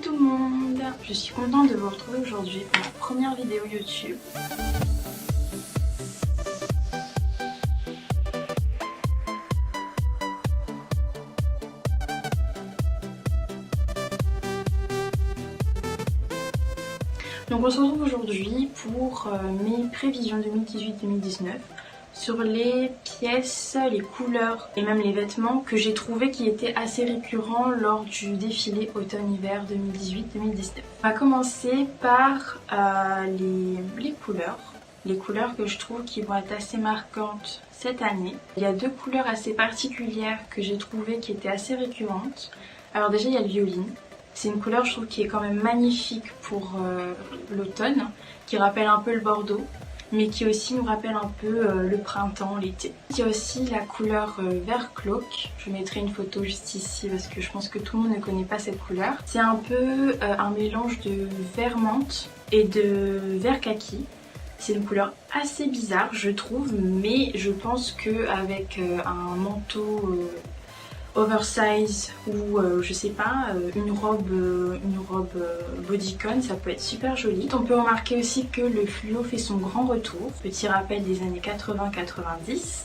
tout le monde, je suis contente de vous retrouver aujourd'hui pour ma première vidéo YouTube. Donc on se retrouve aujourd'hui pour mes prévisions 2018-2019 sur les pièces, les couleurs et même les vêtements que j'ai trouvé qui étaient assez récurrents lors du défilé automne-hiver 2018-2019. On va commencer par les couleurs. Les couleurs que je trouve qui vont être assez marquantes cette année. Il y a deux couleurs assez particulières que j'ai trouvées qui étaient assez récurrentes. Alors déjà il y a le violine. C'est une couleur je trouve qui est quand même magnifique pour l'automne, qui rappelle un peu le bordeaux, mais qui aussi nous rappelle un peu le printemps, l'été. Il y a aussi la couleur vert glauque. Je mettrai une photo juste ici parce que je pense que tout le monde ne connaît pas cette couleur. C'est un peu un mélange de vert menthe et de vert kaki. C'est une couleur assez bizarre je trouve, mais je pense qu'avec un manteau oversize ou je sais pas, une robe bodycon, ça peut être super joli. On peut remarquer aussi que le fluo fait son grand retour, petit rappel des années 80-90.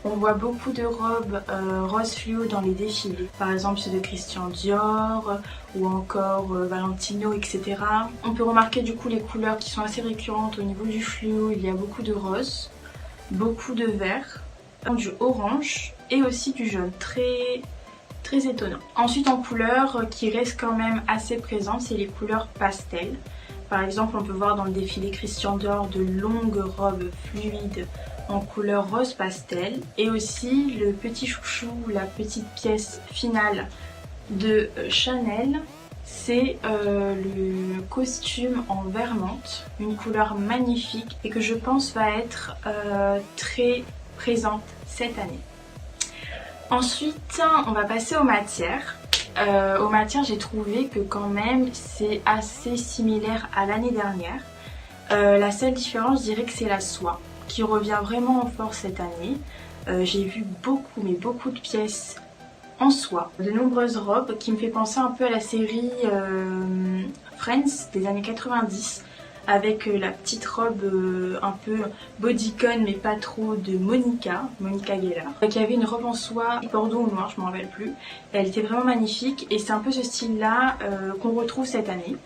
On voit beaucoup de robes rose fluo dans les défilés, par exemple ceux de Christian Dior ou encore Valentino, etc. On peut remarquer du coup les couleurs qui sont assez récurrentes au niveau du fluo. Il y a beaucoup de rose, beaucoup de vert, du orange et aussi du jaune, très étonnant. Ensuite en couleurs qui restent quand même assez présentes, c'est les couleurs pastel. Par exemple on peut voir dans le défilé Christian Dior de longues robes fluides en couleur rose pastel, et aussi le petit chouchou, la petite pièce finale de Chanel, c'est le costume en vert menthe, une couleur magnifique et que je pense va être très présente cette année. Ensuite, on va passer aux matières. Aux matières, j'ai trouvé que quand même c'est assez similaire à l'année dernière. La seule différence, je dirais que c'est la soie, qui revient vraiment en force cette année. J'ai vu beaucoup de pièces en soie. De nombreuses robes qui me fait penser un peu à la série Friends des années 90. Avec la petite robe un peu bodycon mais pas trop de Monica Geller. Il y avait une robe en soie bordeaux ou noir, je m'en rappelle plus. Elle était vraiment magnifique et c'est un peu ce style là qu'on retrouve cette année.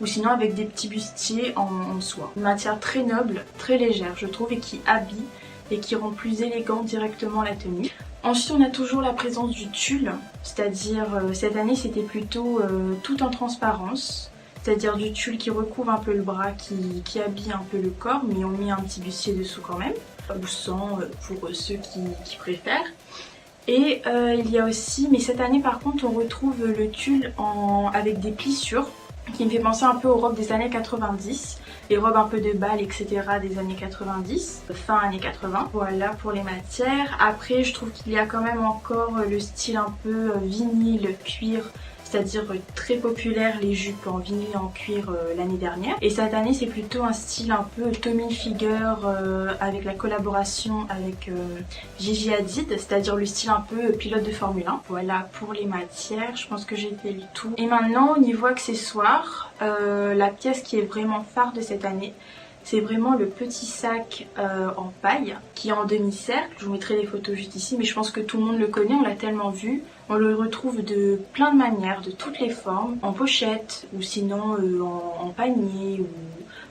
Ou sinon avec des petits bustiers en soie. Une matière très noble, très légère je trouve, et qui habille et qui rend plus élégante directement la tenue. Ensuite on a toujours la présence du tulle, c'est-à-dire cette année c'était plutôt tout en transparence. C'est-à-dire du tulle qui recouvre un peu le bras, qui habille un peu le corps, mais on met un petit bustier dessous quand même, ou sans pour ceux qui préfèrent. Et il y a aussi, mais cette année par contre on retrouve le tulle avec des plissures, qui me fait penser un peu aux robes des années 90, les robes un peu de bal, etc. des années 90, fin années 80. Voilà pour les matières. Après je trouve qu'il y a quand même encore le style un peu vinyle, cuir, c'est-à-dire très populaire, les jupes en vinyle et en cuir l'année dernière. Et cette année c'est plutôt un style un peu Tommy Hilfiger avec la collaboration avec Gigi Hadid, c'est-à-dire le style un peu pilote de Formule 1. Voilà pour les matières, je pense que j'ai fait le tour. Et maintenant au niveau accessoires, la pièce qui est vraiment phare de cette année, c'est vraiment le petit sac en paille qui est en demi-cercle. Je vous mettrai les photos juste ici, mais je pense que tout le monde le connaît, on l'a tellement vu. On le retrouve de plein de manières, de toutes les formes, en pochette ou sinon en panier ou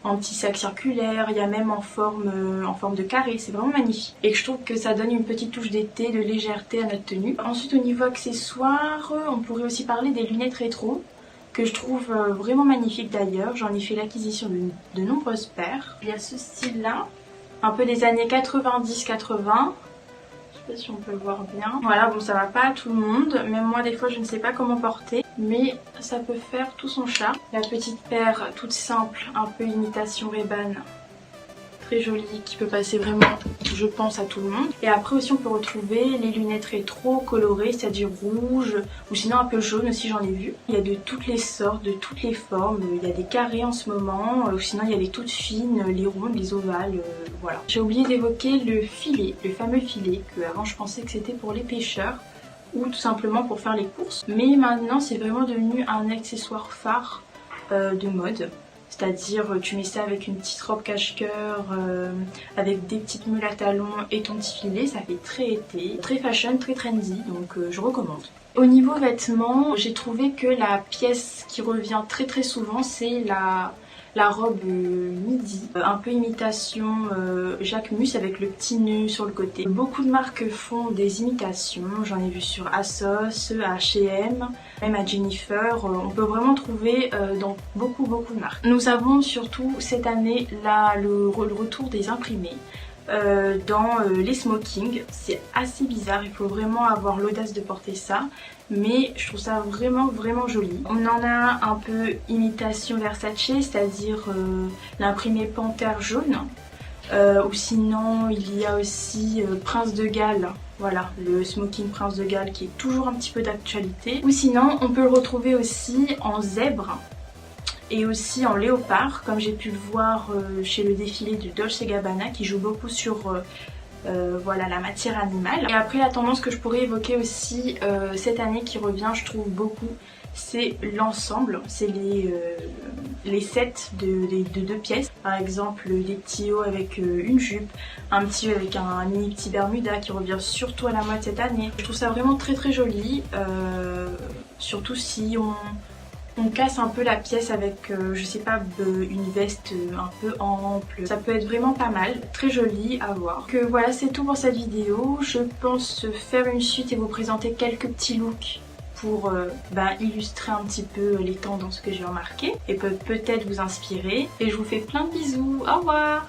en petit sac circulaire. Il y a même en forme de carré, c'est vraiment magnifique. Et je trouve que ça donne une petite touche d'été, de légèreté à notre tenue. Ensuite au niveau accessoires, on pourrait aussi parler des lunettes rétro, que je trouve vraiment magnifique d'ailleurs. J'en ai fait l'acquisition de nombreuses paires. Il y a ce style là, un peu des années 90-80. Je sais pas si on peut le voir bien. Voilà, bon ça va pas à tout le monde. Même moi des fois je ne sais pas comment porter. Mais ça peut faire tout son charme. La petite paire toute simple, un peu imitation Ray-Ban. Très jolie, qui peut passer vraiment, je pense, à tout le monde. Et après aussi on peut retrouver les lunettes rétro colorées, c'est-à-dire rouge ou sinon un peu jaune aussi, j'en ai vu. Il y a de toutes les sortes, de toutes les formes. Il y a des carrés en ce moment, ou sinon il y a les toutes fines, les rondes, les ovales, voilà. J'ai oublié d'évoquer le filet, le fameux filet que avant je pensais que c'était pour les pêcheurs ou tout simplement pour faire les courses. Mais maintenant c'est vraiment devenu un accessoire phare de mode. C'est-à-dire tu mets ça avec une petite robe cache-cœur, avec des petites meules à talons et ton petit filet, ça fait très été, très fashion, très trendy, donc je recommande. Au niveau vêtements, j'ai trouvé que la pièce qui revient très souvent, c'est la robe midi, un peu imitation Jacquemus avec le petit nœud sur le côté. Beaucoup de marques font des imitations, j'en ai vu sur ASOS, H&M, même à Jennifer, on peut vraiment trouver dans beaucoup de marques. Nous avons surtout cette année le retour des imprimés. Dans les smokings, c'est assez bizarre, il faut vraiment avoir l'audace de porter ça, mais je trouve ça vraiment joli. On en a un peu imitation Versace, c'est-à-dire l'imprimé panthère jaune, ou sinon il y a aussi Prince de Galles. Voilà, le smoking Prince de Galles qui est toujours un petit peu d'actualité. Ou sinon on peut le retrouver aussi en zèbre et aussi en léopard, comme j'ai pu le voir chez le défilé de Dolce & Gabbana qui joue beaucoup sur voilà, la matière animale. Et après la tendance que je pourrais évoquer aussi cette année qui revient, je trouve beaucoup, c'est l'ensemble, c'est les sets de 2 pièces. Par exemple des petits hauts avec une jupe, un petit haut avec un mini petit bermuda qui revient surtout à la mode cette année. Je trouve ça vraiment très joli, surtout si on casse un peu la pièce avec, je sais pas, une veste un peu ample. Ça peut être vraiment pas mal, très joli à voir. Donc voilà, c'est tout pour cette vidéo. Je pense faire une suite et vous présenter quelques petits looks pour illustrer un petit peu les tendances que j'ai remarquées et peut-être vous inspirer. Et je vous fais plein de bisous. Au revoir!